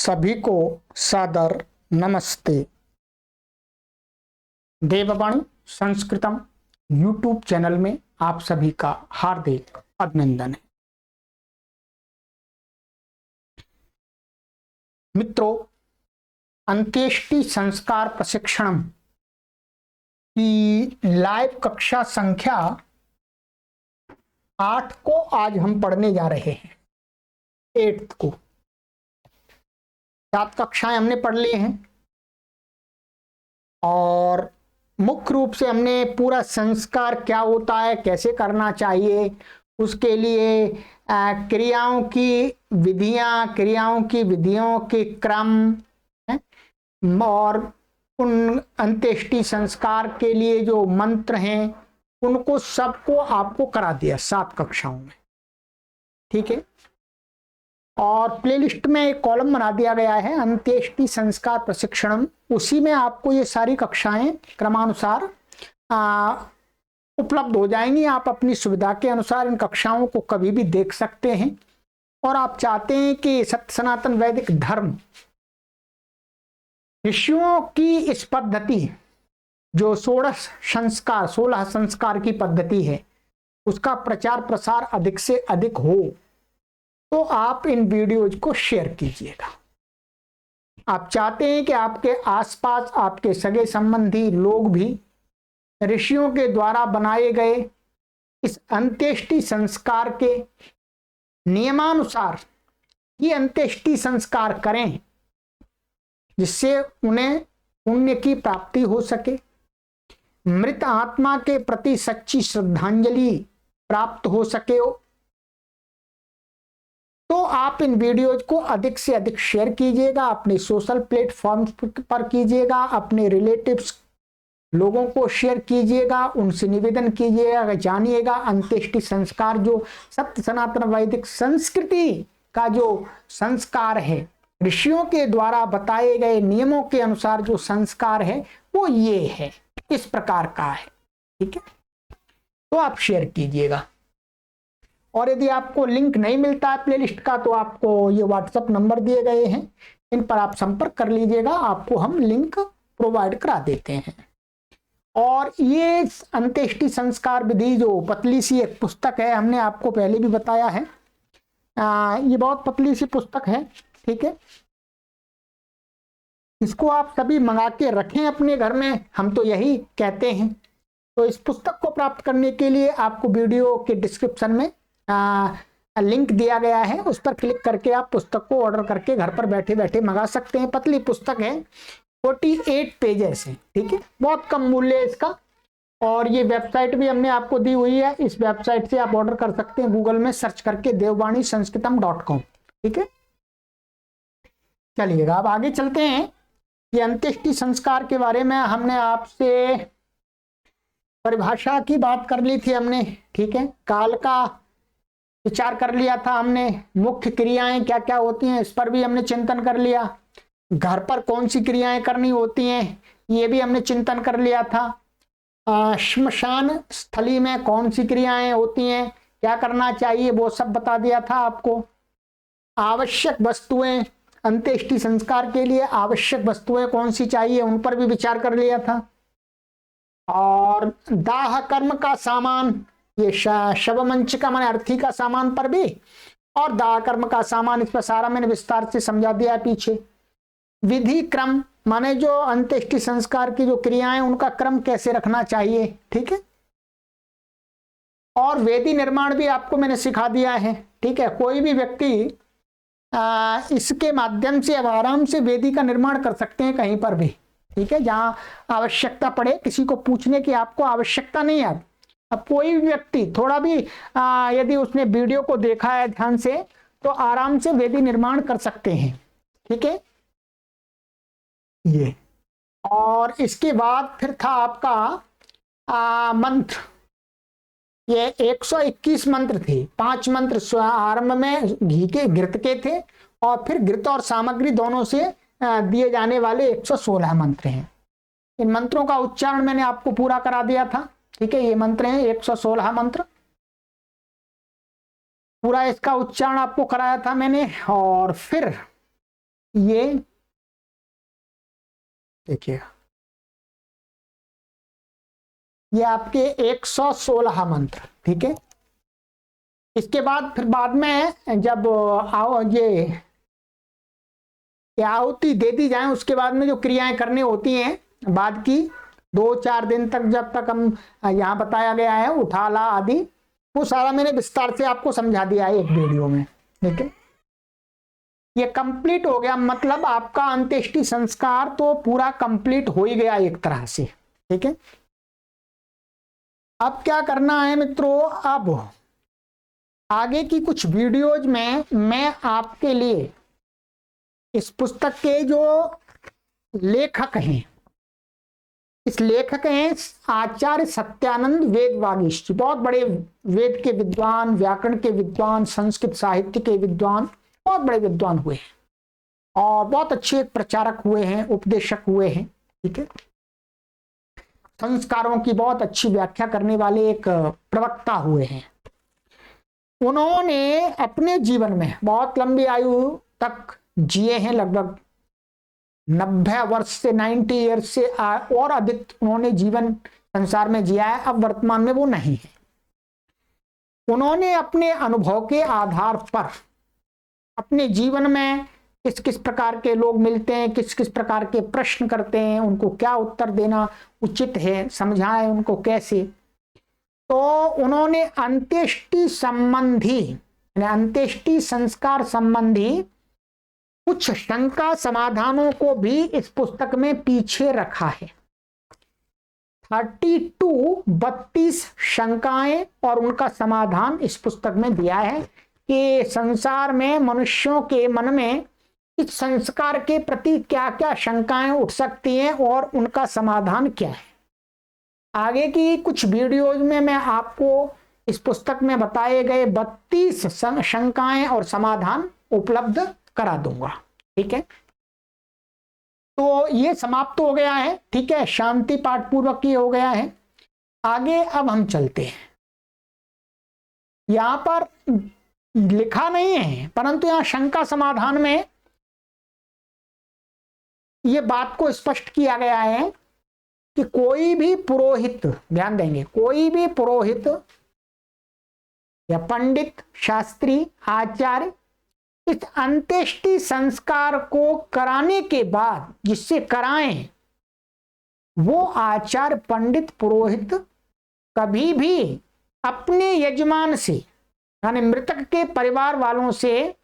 सभी को सादर नमस्ते। देववाणी संस्कृतम यूट्यूब चैनल में आप सभी का हार्दिक अभिनंदन है। मित्रों, अंत्येष्टि संस्कार प्रशिक्षण की लाइव कक्षा संख्या 8 को आज हम पढ़ने जा रहे हैं। 8 को 7 कक्षाएं हमने पढ़ ली हैं और मुख्य रूप से हमने पूरा संस्कार क्या होता है, कैसे करना चाहिए, उसके लिए क्रियाओं की विधियों के क्रम और उन अंत्येष्टि संस्कार के लिए जो मंत्र हैं उनको सबको आपको करा दिया 7 कक्षाओं में। ठीक है। और प्लेलिस्ट में एक कॉलम बना दिया गया है अंत्येष्टि संस्कार प्रशिक्षण। उसी में आपको ये सारी कक्षाएं क्रमानुसार उपलब्ध हो जाएंगी। आप अपनी सुविधा के अनुसार इन कक्षाओं को कभी भी देख सकते हैं। और आप चाहते हैं कि सत्य सनातन वैदिक धर्म ऋषियों की इस पद्धति जो 16 संस्कार की पद्धति है उसका प्रचार प्रसार अधिक से अधिक हो तो आप इन वीडियोज को शेयर कीजिएगा। आप चाहते हैं कि आपके आसपास आपके सगे संबंधी लोग भी ऋषियों के द्वारा बनाए गए इस अंत्येष्टि संस्कार के नियमानुसार ये अंत्येष्टि संस्कार करें, जिससे उन्हें पुण्य की प्राप्ति हो सके, मृत आत्मा के प्रति सच्ची श्रद्धांजलि प्राप्त हो सके। तो आप इन वीडियोज को अधिक से अधिक शेयर कीजिएगा, अपने सोशल प्लेटफॉर्म पर कीजिएगा, अपने रिलेटिव्स लोगों को शेयर कीजिएगा, उनसे निवेदन कीजिएगा, जानिएगा अंत्येष्टि संस्कार जो सत्य सनातन वैदिक संस्कृति का जो संस्कार है, ऋषियों के द्वारा बताए गए नियमों के अनुसार जो संस्कार है वो ये है, इस प्रकार का है। ठीक है। तो आप शेयर कीजिएगा। और यदि आपको लिंक नहीं मिलता है प्लेलिस्ट का तो आपको ये व्हाट्सएप नंबर दिए गए हैं, इन पर आप संपर्क कर लीजिएगा, आपको हम लिंक प्रोवाइड करा देते हैं। और ये अंत्येष्टि संस्कार विधि जो पतली सी एक पुस्तक है, हमने आपको पहले भी बताया है, ये बहुत पतली सी पुस्तक है। ठीक है। इसको आप सभी मंगा के रखें अपने घर में, हम तो यही कहते हैं। तो इस पुस्तक को प्राप्त करने के लिए आपको वीडियो के डिस्क्रिप्शन में लिंक दिया गया है, उस पर क्लिक करके आप पुस्तक को ऑर्डर करके घर पर बैठे बैठे मंगा सकते हैं। पतली पुस्तक है, 48 पेजेस है। ठीक है। बहुत कम मूल्य है इसका। और ये वेबसाइट भी हमने आपको दी हुई है, इस वेबसाइट से आप ऑर्डर कर सकते हैं, गूगल में सर्च करके देववाणी संस्कृतम.com। ठीक है। चलिएगा अब आगे चलते हैं। ये अंत्येष्टि संस्कार के बारे में हमने आपसे परिभाषा की बात कर ली थी हमने। ठीक है। काल का विचार कर लिया था हमने, मुख्य क्रियाएं क्या क्या होती हैं इस पर भी हमने चिंतन कर लिया, घर पर कौन सी क्रियाएं करनी होती हैं ये भी हमने चिंतन कर लिया था, श्मशान स्थली में कौन सी क्रियाएं होती हैं, क्या करना चाहिए वो सब बता दिया था आपको। आवश्यक वस्तुएं, अंत्येष्टि संस्कार के लिए आवश्यक वस्तुएं कौन सी चाहिए उन पर भी विचार कर लिया था। और दाह कर्म का सामान, ये शव मंच का माने अर्थी का सामान पर भी, और दाह कर्म का सामान, इस पर सारा मैंने विस्तार से समझा दिया है पीछे। विधि क्रम माने जो अंत्येष्टि संस्कार की जो क्रियाएं उनका क्रम कैसे रखना चाहिए। ठीक है। और वेदी निर्माण भी आपको मैंने सिखा दिया है। ठीक है। कोई भी व्यक्ति इसके माध्यम से अब आराम से वेदी का निर्माण कर सकते हैं कहीं पर भी। ठीक है। जहां आवश्यकता पड़े, किसी को पूछने की आपको आवश्यकता नहीं है। अब कोई भी व्यक्ति थोड़ा भी यदि उसने वीडियो को देखा है ध्यान से तो आराम से वेदी निर्माण कर सकते हैं। ठीक है। ये और इसके बाद फिर था आपका मंत्र। ये 121 मंत्र थे। 5 मंत्र आरंभ में घी के घृत के थे और फिर घृत और सामग्री दोनों से दिए जाने वाले 116 मंत्र हैं। इन मंत्रों का उच्चारण मैंने आपको पूरा करा दिया था। ठीक है। ये मंत्र हैं 116 मंत्र, पूरा इसका उच्चारण आपको कराया था मैंने। और फिर ये देखिए, ये आपके 116 मंत्र, ठीक है। इसके बाद फिर बाद में जब आओ ये आहुति दे दी जाए, उसके बाद में जो क्रियाएं करनी होती हैं बाद की 2-4 दिन तक, जब तक हम यहाँ बताया गया है उठाला आदि, वो सारा मैंने विस्तार से आपको समझा दिया है एक वीडियो में, ठीक है। ये कंप्लीट हो गया, मतलब आपका अंत्येष्टि संस्कार तो पूरा कंप्लीट हो ही गया एक तरह से, ठीक है। अब क्या करना है मित्रों, अब आगे की कुछ वीडियोज में मैं आपके लिए इस पुस्तक के जो लेखक हैं, इस लेखक हैं आचार्य सत्यानंद वेद वागीश, बहुत बड़े वेद के विद्वान, व्याकरण के विद्वान, संस्कृत साहित्य के विद्वान, बहुत बड़े विद्वान हुए हैं और बहुत अच्छे प्रचारक हुए हैं, उपदेशक हुए हैं, ठीक है। संस्कारों की बहुत अच्छी व्याख्या करने वाले एक प्रवक्ता हुए हैं। उन्होंने अपने जीवन में बहुत लंबी आयु तक जिए हैं, लगभग 90 वर्ष से 90 ईयर्स से और अधिक उन्होंने जीवन संसार में जिया है। अब वर्तमान में वो नहीं है। उन्होंने अपने अनुभव के आधार पर अपने जीवन में किस किस प्रकार के लोग मिलते हैं, किस किस प्रकार के प्रश्न करते हैं, उनको क्या उत्तर देना उचित है, समझाएं उनको कैसे, तो उन्होंने अंत्येष्टि संबंधी, अंत्येष्टि संस्कार संबंधी कुछ शंका समाधानों को भी इस पुस्तक में पीछे रखा है। 32 शंकाएं और उनका समाधान इस पुस्तक में दिया है कि संसार में मनुष्यों के मन में इस संस्कार के प्रति क्या क्या शंकाएं उठ सकती हैं और उनका समाधान क्या है। आगे की कुछ वीडियोज में मैं आपको इस पुस्तक में बताए गए 32 शंकाएं और समाधान उपलब्ध करा दूंगा, ठीक है। तो ये समाप्त हो गया है, ठीक है, शांति पाठ पूर्वक ये हो गया है। आगे अब हम चलते हैं। यहां पर लिखा नहीं है, परंतु यहां शंका समाधान में ये बात को स्पष्ट किया गया है कि कोई भी पुरोहित, ध्यान देंगे, कोई भी पुरोहित या पंडित, शास्त्री, आचार्य इस अंत्येष्टि संस्कार को कराने के बाद जिससे कराएं, वो आचार्य, पंडित, पुरोहित कभी भी अपने यजमान से, यानी मृतक के परिवार वालों से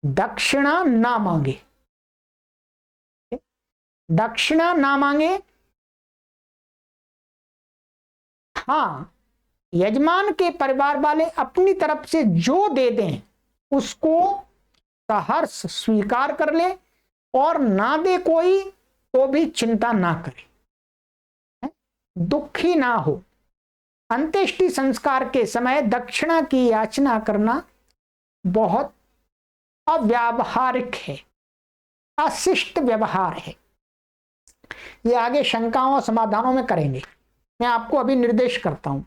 दक्षिणा ना मांगे, दक्षिणा ना मांगे। हाँ, यजमान के परिवार वाले अपनी तरफ से जो दे दें उसको सहर्ष स्वीकार कर ले, और ना दे कोई तो भी चिंता ना करे, दुखी ना हो। अंत्येष्टि संस्कार के समय दक्षिणा की याचना करना बहुत अव्यावहारिक है, अशिष्ट व्यवहार है। ये आगे शंकाओं और समाधानों में करेंगे, मैं आपको अभी निर्देश करता हूं।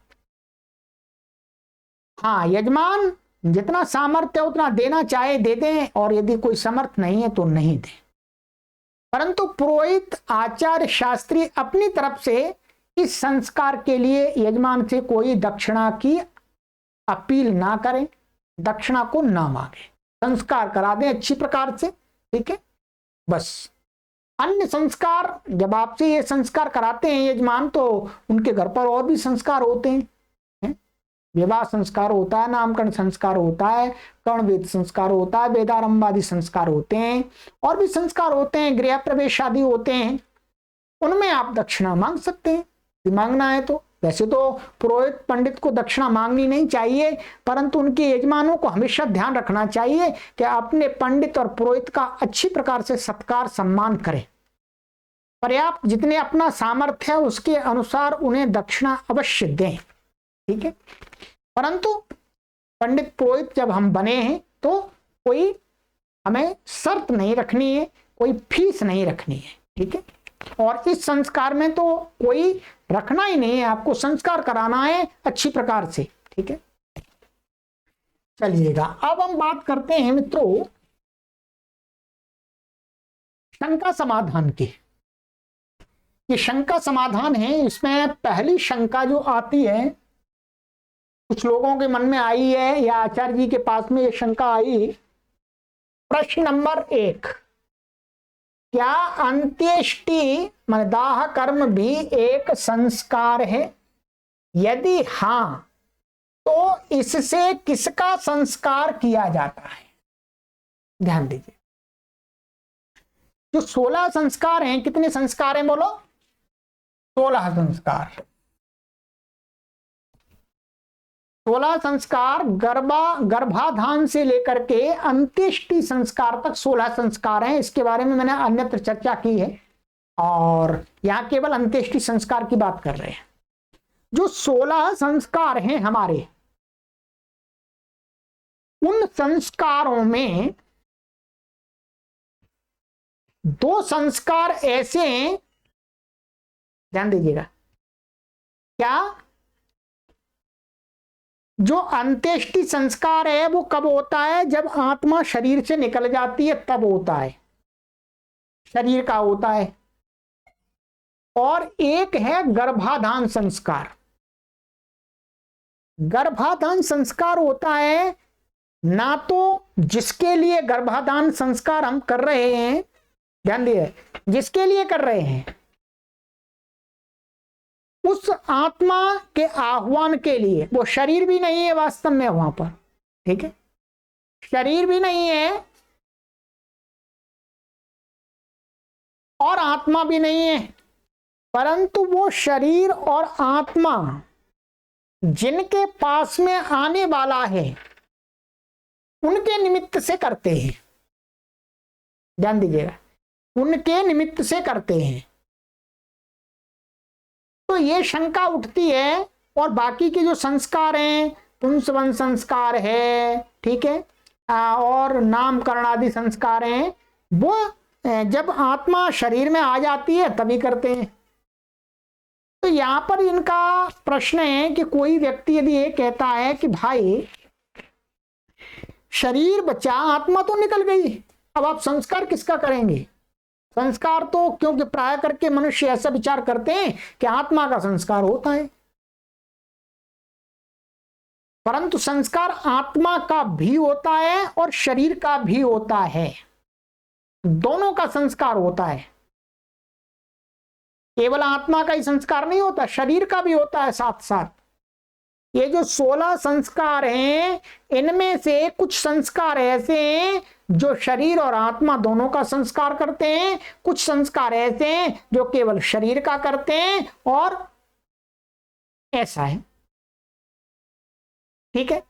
हाँ, यजमान जितना सामर्थ्य है उतना देना चाहे दे दें, और यदि कोई समर्थ नहीं है तो नहीं दें। परंतु पुरोहित, आचार्य, शास्त्री अपनी तरफ से इस संस्कार के लिए यजमान से कोई दक्षिणा की अपील ना करें, दक्षिणा को ना मांगे, संस्कार करा दें अच्छी प्रकार से, ठीक है। बस अन्य संस्कार, जब आपसे ये संस्कार कराते हैं यजमान, तो उनके घर पर और भी संस्कार होते हैं। विवाह संस्कार होता है, नामकरण संस्कार होता है, कर्णवेद संस्कार होता है, वेदारंभ आदि संस्कार होते हैं, और भी संस्कार होते हैं, गृह प्रवेश आदि होते हैं। उनमें आप दक्षिणा मांग सकते हैं, मांगना है तो। वैसे तो पुरोहित पंडित को दक्षिणा मांगनी नहीं चाहिए, परंतु उनके यजमानों को हमेशा ध्यान रखना चाहिए कि अपने पंडित और पुरोहित का अच्छी प्रकार से सत्कार सम्मान करें। पर्याप्त जितने अपना सामर्थ्य है उसके अनुसार उन्हें दक्षिणा अवश्य दें, ठीक है। परंतु पंडित पुरोहित जब हम बने हैं तो कोई हमें शर्त नहीं रखनी है, कोई फीस नहीं रखनी है, ठीक है। और इस संस्कार में तो कोई रखना ही नहीं है, आपको संस्कार कराना है अच्छी प्रकार से, ठीक है। चलिएगा, अब हम बात करते हैं मित्रों शंका समाधान की। ये शंका समाधान है। इसमें पहली शंका जो आती है, कुछ लोगों के मन में आई है या आचार्य जी के पास में ये शंका आई। प्रश्न नंबर 1, क्या अंत्येष्टि मान दाह कर्म भी एक संस्कार है? यदि हां तो इससे किसका संस्कार किया जाता है? ध्यान दीजिए, जो 16 संस्कार हैं, कितने संस्कार हैं बोलो? 16 संस्कार। 16 संस्कार गर्भाधान से लेकर के अंत्येष्टि संस्कार तक 16 संस्कार हैं। इसके बारे में मैंने अन्यत्र चर्चा की है और यहां केवल अंत्येष्टि संस्कार की बात कर रहे हैं। जो 16 संस्कार हैं हमारे, उन संस्कारों में 2 संस्कार ऐसे हैं, ध्यान दीजिएगा। क्या? जो अंत्येष्टि संस्कार है वो कब होता है? जब आत्मा शरीर से निकल जाती है तब होता है, शरीर का होता है। और एक है गर्भाधान संस्कार। गर्भाधान संस्कार होता है ना तो जिसके लिए गर्भाधान संस्कार हम कर रहे हैं, ध्यान दिए, जिसके लिए कर रहे हैं उस आत्मा के आह्वान के लिए, वो शरीर भी नहीं है वास्तव में वहां पर, ठीक है, शरीर भी नहीं है और आत्मा भी नहीं है, परंतु वो शरीर और आत्मा जिनके पास में आने वाला है उनके निमित्त से करते हैं। ध्यान दीजिएगा, उनके निमित्त से करते हैं। तो ये शंका उठती है। और बाकी के जो संस्कार हैं, पुंसवन संस्कार है, ठीक है, और नामकरण आदि संस्कार हैं, वो जब आत्मा शरीर में आ जाती है तभी करते हैं। तो यहां पर इनका प्रश्न है कि कोई व्यक्ति यदि ये कहता है कि भाई शरीर बचा, आत्मा तो निकल गई, अब आप संस्कार किसका करेंगे? संस्कार तो, क्योंकि प्राय करके मनुष्य ऐसा विचार करते हैं कि आत्मा का संस्कार होता है, परंतु संस्कार आत्मा का भी होता है और शरीर का भी होता है, दोनों का संस्कार होता है। केवल आत्मा का ही संस्कार नहीं होता, शरीर का भी होता है साथ साथ। ये जो 16 संस्कार हैं, इनमें से कुछ संस्कार ऐसे हैं जो शरीर और आत्मा दोनों का संस्कार करते हैं, कुछ संस्कार ऐसे हैं जो केवल शरीर का करते हैं, और ऐसा है, ठीक है।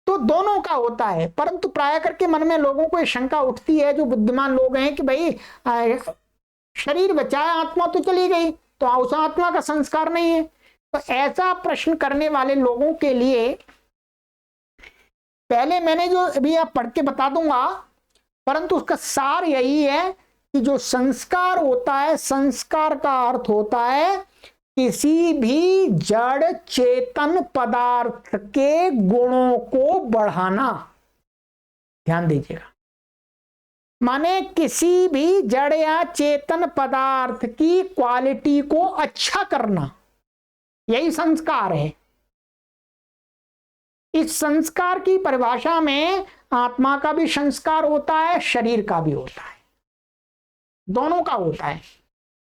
तो दोनों का होता है, परंतु प्राय करके मन में लोगों को ये शंका उठती है, जो बुद्धिमान लोग हैं, कि भाई शरीर बचाया, आत्मा तो चली गई, तो उस आत्मा का संस्कार नहीं है। तो ऐसा प्रश्न करने वाले लोगों के लिए पहले मैंने जो अभी आप पढ़ के बता दूंगा, परंतु उसका सार यही है कि जो संस्कार होता है, संस्कार का अर्थ होता है किसी भी जड़ चेतन पदार्थ के गुणों को बढ़ाना। ध्यान दीजिएगा, माने किसी भी जड़ या चेतन पदार्थ की क्वालिटी को अच्छा करना, यही संस्कार है। इस संस्कार की परिभाषा में आत्मा का भी संस्कार होता है, शरीर का भी होता है, दोनों का होता है।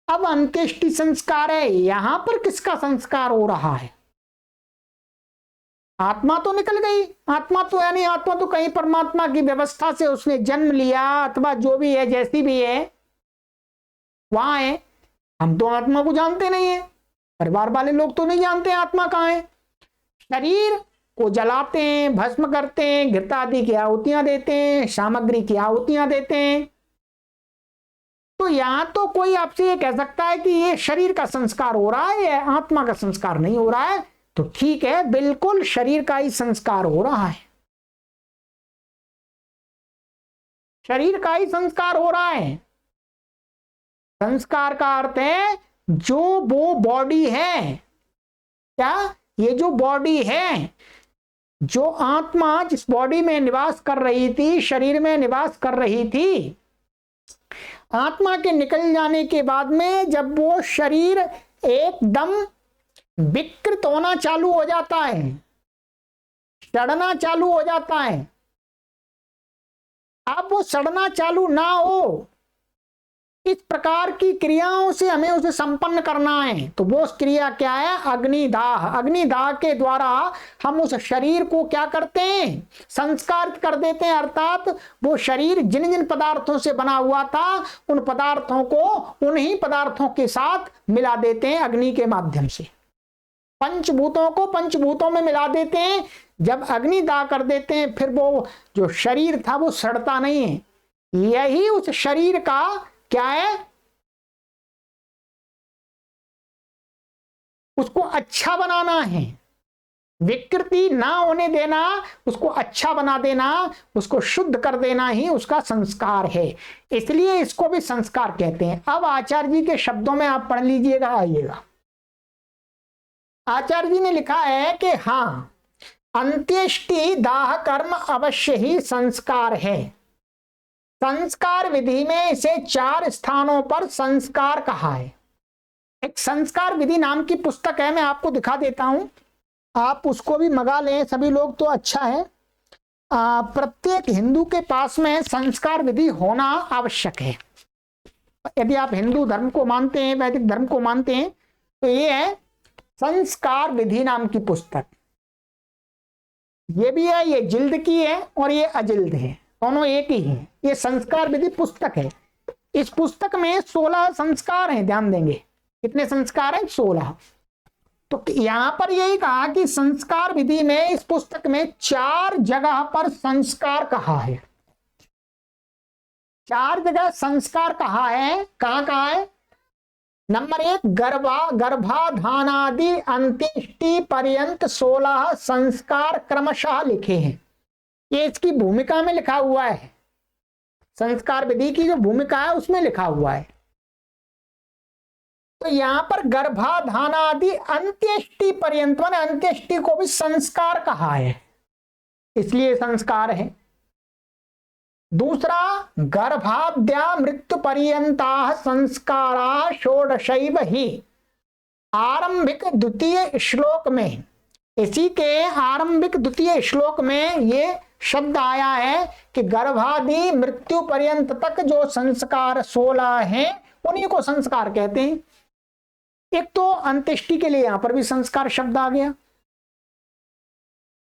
अब अंत्येष्टि संस्कार है, यहां पर किसका संस्कार हो रहा है? आत्मा तो निकल गई, आत्मा तो यानी आत्मा तो कहीं परमात्मा की व्यवस्था से उसने जन्म लिया, अथवा जो भी है, जैसी भी है वहां है। हम तो आत्मा को जानते नहीं है, परिवार वाले लोग तो नहीं जानते आत्मा कहाँ है। शरीर को जलाते हैं, भस्म करते हैं, घृत आदि की आहुतियां देते हैं, सामग्री की आहुतियां देते हैं। तो यहां तो कोई आपसे ये कह सकता है कि ये शरीर का संस्कार हो रहा है, या आत्मा का संस्कार नहीं हो रहा है। तो ठीक है, बिल्कुल शरीर का ही संस्कार हो रहा है, शरीर का ही संस्कार हो रहा है। संस्कार का अर्थ है जो वो बॉडी है, क्या ये जो बॉडी है, जो आत्मा जिस बॉडी में निवास कर रही थी, शरीर में निवास कर रही थी, आत्मा के निकल जाने के बाद में जब वो शरीर एकदम विकृत होना चालू हो जाता है, सड़ना चालू हो जाता है, अब वो सड़ना चालू ना हो, इस प्रकार की क्रियाओं से हमें उसे संपन्न करना है। तो वो क्रिया क्या है? अग्निदाह। अग्निदाह के द्वारा हम उस शरीर को क्या करते हैं? संस्कारित कर देते हैं। अर्थात वो शरीर जिन जिन पदार्थों से बना हुआ था उन पदार्थों को उन्हीं पदार्थों के साथ मिला देते हैं अग्नि के माध्यम से। पंचभूतों को पंचभूतों में मिला देते हैं। जब अग्निदाह कर देते हैं फिर वो जो शरीर था वो सड़ता नहीं है। यही उस शरीर का क्या है? उसको अच्छा बनाना है, विकृति ना होने देना, उसको अच्छा बना देना, उसको शुद्ध कर देना ही उसका संस्कार है। इसलिए इसको भी संस्कार कहते हैं। अब आचार्य जी के शब्दों में आप पढ़ लीजिएगा, आइएगा। आचार्य जी ने लिखा है कि हाँ, अंत्येष्टि दाह कर्म अवश्य ही संस्कार है। संस्कार विधि में इसे 4 स्थानों पर संस्कार कहा है। एक संस्कार विधि नाम की पुस्तक है, मैं आपको दिखा देता हूं, आप उसको भी मंगा लें सभी लोग तो अच्छा है। प्रत्येक हिंदू के पास में संस्कार विधि होना आवश्यक है। यदि आप हिंदू धर्म को मानते हैं, वैदिक धर्म को मानते हैं, तो ये है संस्कार विधि नाम की पुस्तक। ये भी है, ये जिल्द की है और ये अजिल्द है, दोनों एक ही है। ये संस्कार विधि पुस्तक है। इस पुस्तक में 16 संस्कार हैं, ध्यान देंगे। कितने संस्कार हैं? 16। तो यहां पर यही कहा कि संस्कार विधि में इस पुस्तक में 4 जगह पर संस्कार कहा है। 4 जगह संस्कार कहा है। कहां कहा है? नंबर 1, गर्भाधानादि अंत्येष्टि पर्यंत 16 संस्कार क्रमशः लिखे हैं। ये इसकी भूमिका में लिखा हुआ है। संस्कार विधि की जो भूमिका है उसमें लिखा हुआ है। तो यहां पर गर्भाधानादि अंत्येष्टि पर्यंत, माने अंत्येष्टि को भी संस्कार कहा है, इसलिए संस्कार है। दूसरा, गर्भाद्या मृत्यु पर्यंता संस्कारा षोडशैव ही। आरंभिक द्वितीय श्लोक में, इसी के आरंभिक द्वितीय श्लोक में ये शब्द आया है कि गर्भादि मृत्यु पर्यंत तक जो संस्कार 16 हैं उन्हीं को संस्कार कहते हैं। एक तो अंत्येष्टि के लिए यहां पर भी संस्कार शब्द आ गया।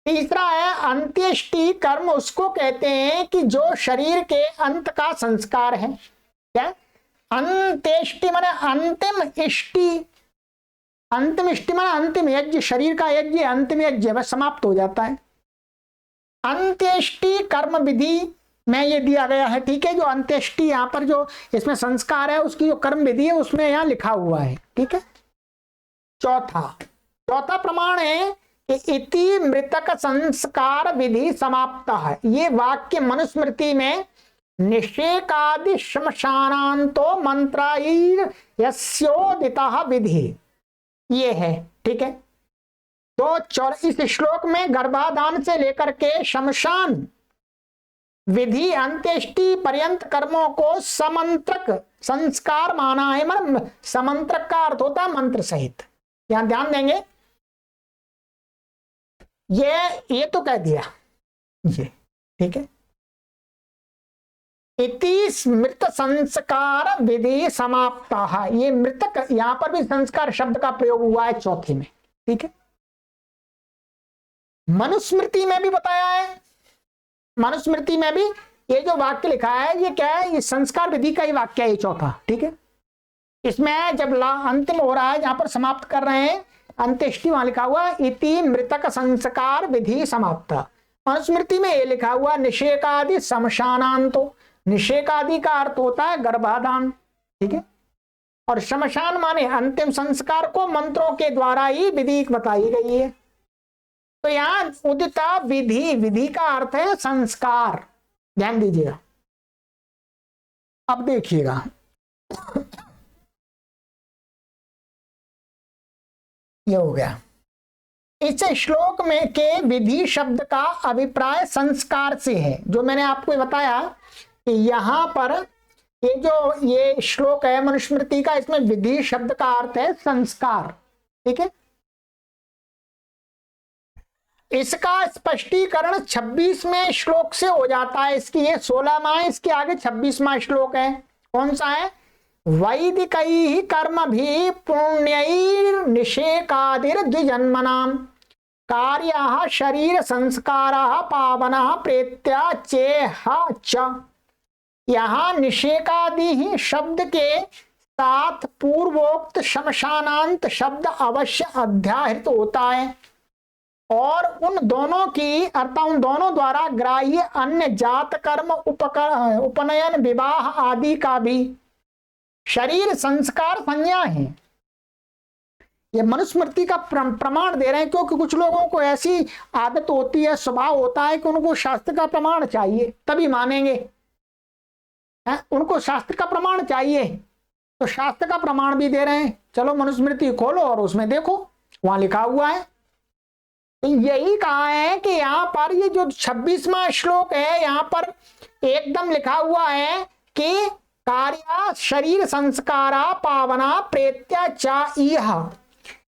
तीसरा है, अंत्येष्टि कर्म उसको कहते हैं कि जो शरीर के अंत का संस्कार है। क्या? अंत्येष्टि माने अंतिम इष्टि। अंतिम इष्टि माने अंतिम यज्ञ, शरीर का यज्ञ अंतिम यज्ञ बस समाप्त हो जाता है। अंत्येष्टि कर्म विधि में ये दिया गया है, ठीक है। जो अंत्येष्टि यहाँ पर जो इसमें संस्कार है उसकी जो कर्म विधि है उसमें यहाँ लिखा हुआ है, ठीक है। चौथा प्रमाण है कि इति मृतक संस्कार विधि समाप्त है। ये वाक्य मनुस्मृति में निषेकादि श्मशानांतो मंत्राईर यस्योदितः विधि, ये है, ठीक है। तो इस श्लोक में गर्भाधान से लेकर के शमशान विधि अंत्येष्टि पर्यंत कर्मों को समंत्रक संस्कार माना है। मतलब समंत्रक का अर्थ होता है मंत्र सहित। यहां ध्यान देंगे, ये तो कह दिया ये, ठीक है। इति मृत संस्कार विधि समाप्त है। ये मृतक, यहां पर भी संस्कार शब्द का प्रयोग हुआ है चौथे में, ठीक है। मनुस्मृति में भी बताया है, मनुस्मृति में भी ये जो वाक्य लिखा है ये क्या है? ये संस्कार विधि का ही वाक्य है, ये चौथा, ठीक है। इसमें जब अंतिम हो रहा है, जहां पर समाप्त कर रहे हैं अंत्येष्टि, वहां लिखा हुआ इति मृतक संस्कार विधि समाप्त। मनुस्मृति में ये लिखा हुआ निषेकादि शमशानांतो। निषेकादि का अर्थ होता है गर्भाधान, ठीक है। और शमशान माने अंतिम संस्कार को मंत्रों के द्वारा ही विधि बताई गई है। तो यहां उदिता विधि, विधि का अर्थ है संस्कार, ध्यान दीजिएगा। अब देखिएगा, ये हो गया। इस श्लोक में के विधि शब्द का अभिप्राय संस्कार से है। जो मैंने आपको बताया कि यहां पर ये श्लोक है मनुस्मृति का, इसमें विधि शब्द का अर्थ है संस्कार। ठीक है, इसका स्पष्टीकरण 26वें श्लोक से हो जाता है। इसकी ये 16वां है, इसके आगे 26वां श्लोक है। कौन सा है? वैदिकैः कर्मभिः पुण्यैर् निषेकादिर द्विजन्मनाम कार्याः शरीर संस्काराः पावनः प्रेत्या चेह च। यहाँ निषेकादि ही शब्द के साथ पूर्वोक्त शमशानांत शब्द अवश्य अध्याहृत होता है और उन दोनों की अर्थात उन दोनों द्वारा ग्राह्य अन्य जात कर्म उपनयन विवाह आदि का भी शरीर संस्कार संज्ञा है। ये मनुस्मृति का प्रमाण दे रहे हैं, क्योंकि कुछ लोगों को ऐसी आदत होती है, स्वभाव होता है कि उनको शास्त्र का प्रमाण चाहिए तभी मानेंगे। उनको शास्त्र का प्रमाण चाहिए, तो शास्त्र का प्रमाण भी दे रहे हैं। चलो मनुस्मृति खोलो और उसमें देखो, वहां लिखा हुआ है। यही कहा है कि यहाँ पर ये जो 26वां श्लोक है, यहाँ पर एकदम लिखा हुआ है कि कार्या शरीर संस्कारा पावना प्रेत्या चा इह,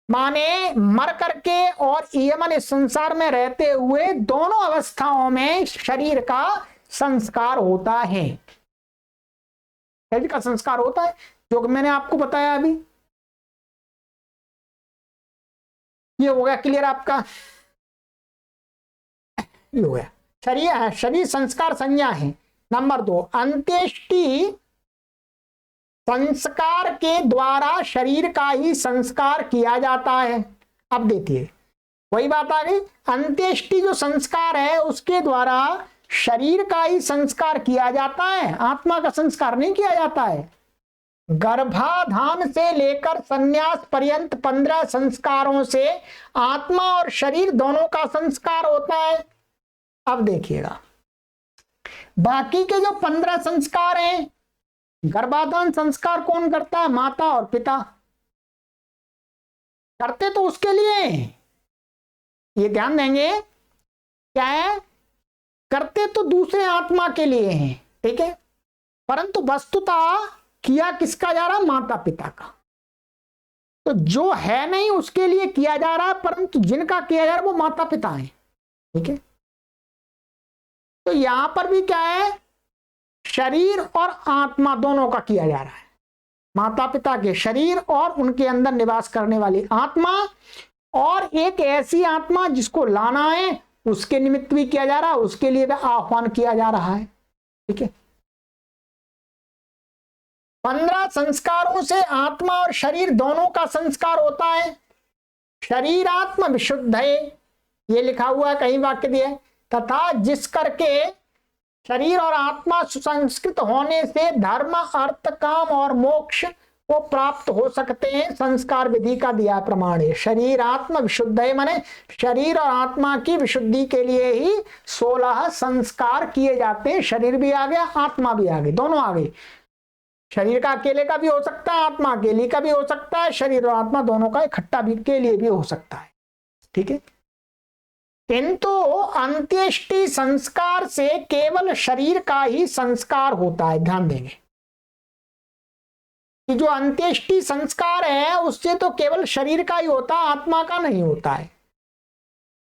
माने मर करके और यमन इस संसार में रहते हुए दोनों अवस्थाओं में शरीर का संस्कार होता है। शरीर का संस्कार होता है, जो मैंने आपको बताया अभी। ये हो गया क्लियर आपका? ये हो गया। शरीर संस्कार संज्ञा है। नंबर 2, अंत्येष्टि संस्कार के द्वारा शरीर का ही संस्कार किया जाता है। अब देखिए वही बात आ गई, अंत्येष्टि जो संस्कार है उसके द्वारा शरीर का ही संस्कार किया जाता है, आत्मा का संस्कार नहीं किया जाता है। गर्भाधान से लेकर संन्यास पर्यंत 15 संस्कारों से आत्मा और शरीर दोनों का संस्कार होता है। अब देखिएगा बाकी के जो 15 संस्कार हैं, गर्भाधान संस्कार कौन करता है? माता और पिता करते तो उसके लिए, ये ध्यान देंगे, क्या है? करते तो दूसरे आत्मा के लिए हैं, ठीक है, परंतु वस्तुतः किया किसका जा रहा? माता पिता का। तो जो है नहीं उसके लिए किया जा रहा है, परंतु जिनका किया जा रहा है वो माता पिता है। ठीक है, तो यहां पर भी क्या है? शरीर और आत्मा दोनों का किया जा रहा है। माता पिता के शरीर और उनके अंदर निवास करने वाली आत्मा, और एक ऐसी आत्मा जिसको लाना है उसके निमित्त भी किया जा रहा है, उसके लिए भी आह्वान किया जा रहा है। ठीक है, 15 संस्कारों से आत्मा और शरीर दोनों का संस्कार होता है। शरीर आत्मा विशुद्ध है, ये लिखा हुआ है, कहीं वाक्य दिया है, तथा जिस करके शरीर और आत्मा सुसंस्कृत होने से धर्म अर्थ काम और मोक्ष को प्राप्त हो सकते हैं, संस्कार विधि का दिया प्रमाण है। शरीर आत्मा विशुद्ध है, माने शरीर और आत्मा की विशुद्धि के लिए ही 16 संस्कार किए जाते हैं। शरीर भी आ गया, आत्मा भी आ गई, दोनों आ गई। शरीर का अकेले का भी हो सकता है, आत्मा अकेले का भी हो सकता है, शरीर और आत्मा दोनों का इकट्ठा भी के लिए भी हो सकता है। ठीक है, किंतु अंत्येष्टि संस्कार से केवल शरीर का ही संस्कार होता है। ध्यान देंगे कि जो अंत्येष्टि संस्कार है उससे तो केवल शरीर का ही होता, आत्मा का नहीं होता है।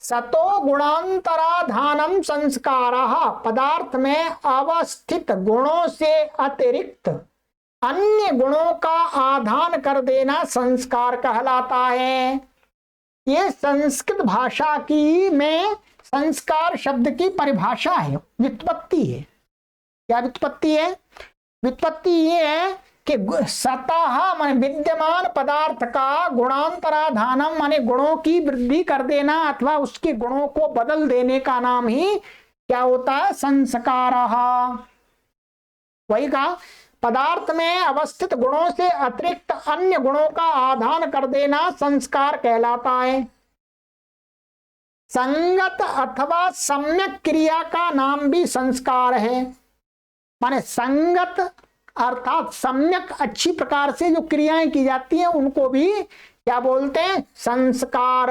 सतो गुणांतराधानम संस्कारः, पदार्थ में अवस्थित गुणों से अतिरिक्त अन्य गुणों का आधान कर देना संस्कार कहलाता है। ये संस्कृत भाषा की में संस्कार शब्द की परिभाषा है, व्युत्पत्ति है। क्या व्युत्पत्ति है? व्युत्पत्ति ये है कि सतः माने विद्यमान पदार्थ का गुणांतराधानम माने गुणों की वृद्धि कर देना अथवा उसके गुणों को बदल देने का नाम ही क्या होता है? संस्कारः। वही कहा, पदार्थ में अवस्थित गुणों से अतिरिक्त अन्य गुणों का आधान कर देना संस्कार कहलाता है। संगत अथवा सम्यक क्रिया का नाम भी संस्कार है। माने संगत अर्थात सम्यक अच्छी प्रकार से जो क्रियाएं की जाती हैं उनको भी क्या बोलते हैं? संस्कार।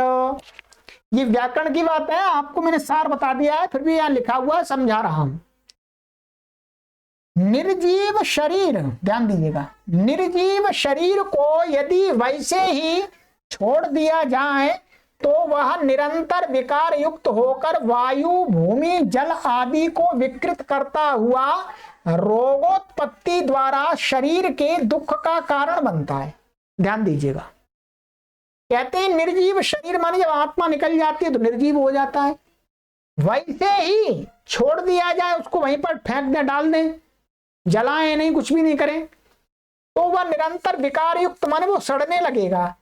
ये व्याकरण की बात है, आपको मैंने सार बता दिया है, फिर भी यहां लिखा हुआ है, समझा रहा हूं। निर्जीव शरीर, ध्यान दीजिएगा, निर्जीव शरीर को यदि वैसे ही छोड़ दिया जाए तो वह निरंतर विकार युक्त होकर वायु, भूमि, जल आदि को विकृत करता हुआ रोगोत्पत्ति द्वारा शरीर के दुख का कारण बनता है। ध्यान दीजिएगा, कहते हैं निर्जीव शरीर माने जब आत्मा निकल जाती है तो निर्जीव हो जाता है। वैसे ही छोड़ दिया जाए, उसको वहीं पर फेंक दें, डाल दें, जलाएं नहीं, कुछ भी नहीं करें, तो वह निरंतर विकार युक्त माने वो सड़ने लगेगा।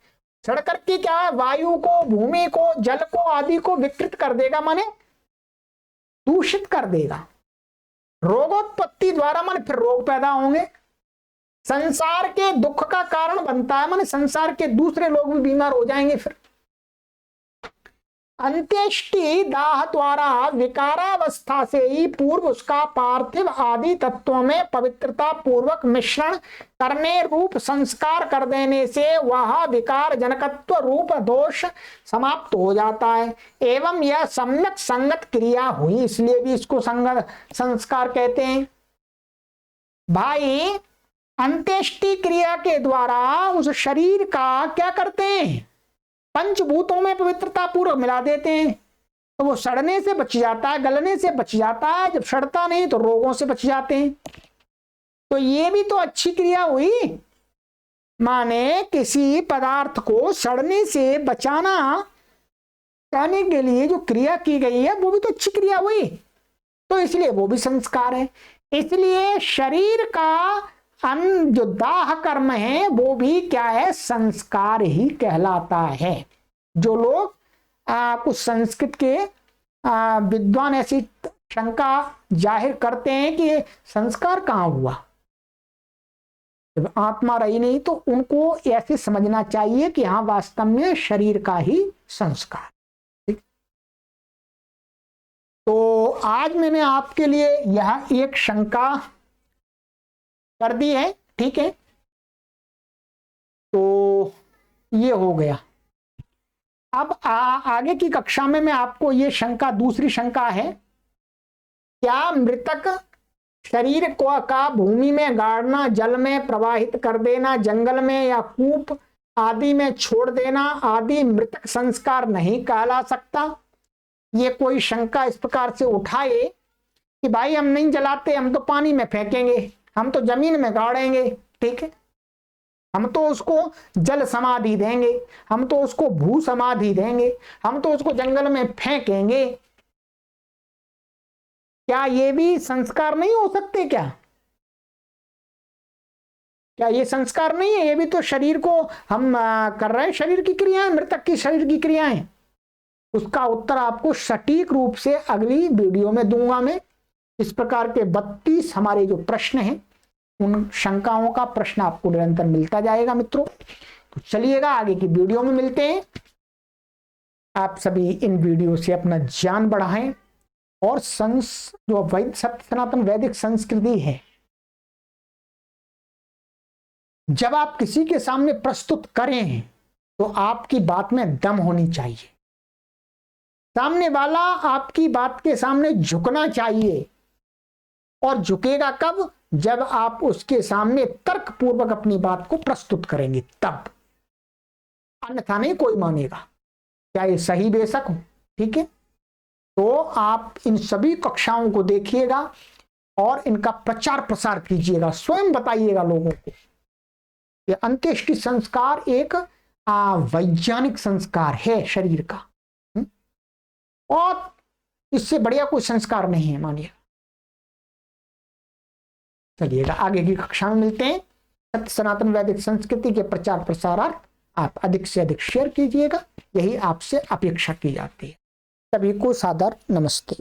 सड़ करके क्या, वायु को, भूमि को, जल को आदि को विकृत कर देगा, माने दूषित कर देगा। रोगोत्पत्ति द्वारा माने फिर रोग पैदा होंगे, संसार के दुख का कारण बनता है, माने संसार के दूसरे लोग भी बीमार हो जाएंगे। फिर अंत्येष्टि दाह द्वारा विकारावस्था से ही पूर्व उसका पार्थिव आदि तत्वों में पवित्रता पूर्वक मिश्रण करने रूप संस्कार कर देने से वह विकार जनकत्व रूप दोष समाप्त हो जाता है। एवं यह सम्यक संगत क्रिया हुई, इसलिए भी इसको संगत संस्कार कहते हैं। भाई अंत्येष्टि क्रिया के द्वारा उस शरीर का क्या करते हैं, पंचभूतों में पवित्रता पूर्वक मिला देते हैं, तो वो सड़ने से बच जाता है, गलने से बच जाता है। जब सड़ता नहीं तो रोगों से बच जाते हैं। तो ये भी तो अच्छी क्रिया हुई, माने किसी पदार्थ को सड़ने से बचाना चाहने के लिए जो क्रिया की गई है वो भी तो अच्छी क्रिया हुई, तो इसलिए वो भी संस्कार है। इसलिए शरीर का जो दाह कर्म है वो भी क्या है, संस्कार ही कहलाता है। जो लोग कुछ संस्कृत के विद्वान ऐसी शंका जाहिर करते हैं कि ये संस्कार कहाँ हुआ, जब आत्मा रही नहीं, तो उनको ऐसे समझना चाहिए कि हाँ वास्तव में शरीर का ही संस्कार। ठीक, तो आज मैंने आपके लिए यह एक शंका कर दी है। ठीक है, तो ये हो गया। अब आगे की कक्षा में मैं आपको ये शंका, दूसरी शंका है, क्या मृतक शरीर को का भूमि में गाड़ना, जल में प्रवाहित कर देना, जंगल में या कूप आदि में छोड़ देना आदि मृतक संस्कार नहीं कहला सकता? ये कोई शंका इस प्रकार से उठाए कि भाई हम नहीं जलाते, हम तो पानी में फेंकेंगे, हम तो जमीन में गाड़ेंगे, ठीक है, हम तो उसको जल समाधि देंगे, हम तो उसको भू समाधि देंगे, हम तो उसको जंगल में फेंकेंगे, क्या ये भी संस्कार नहीं हो सकते? क्या ये संस्कार नहीं है? ये भी तो शरीर को हम कर रहे हैं, शरीर की क्रियाएं, मृतक की शरीर की क्रियाएं। उसका उत्तर आपको सटीक रूप से अगली वीडियो में दूंगा मैं। इस प्रकार के 32 हमारे जो प्रश्न हैं, उन शंकाओं का प्रश्न आपको निरंतर मिलता जाएगा मित्रों। तो चलिएगा, आगे की वीडियो में मिलते हैं। आप सभी इन वीडियो से अपना ज्ञान बढ़ाएं और जो वैदिक सनातन वैदिक संस्कृति है, जब आप किसी के सामने प्रस्तुत करें तो आपकी बात में दम होनी चाहिए, सामने वाला आपकी बात के सामने झुकना चाहिए। और झुकेगा कब? जब आप उसके सामने तर्क पूर्वक अपनी बात को प्रस्तुत करेंगे, तब, अन्यथा नहीं कोई मानेगा, क्या ये सही बेशक हो। ठीक है, तो आप इन सभी कक्षाओं को देखिएगा और इनका प्रचार प्रसार कीजिएगा, स्वयं बताइएगा लोगों को कि अंत्येष्टि संस्कार एक वैज्ञानिक संस्कार है शरीर का, और इससे बढ़िया कोई संस्कार नहीं है, मानिए। चलिएगा, आगे की कक्षा में मिलते हैं। सत्य सनातन वैदिक संस्कृति के प्रचार प्रसारार्थ आप अधिक से अधिक शेयर कीजिएगा, यही आपसे अपेक्षा की जाती है। सभी को सादर नमस्ते।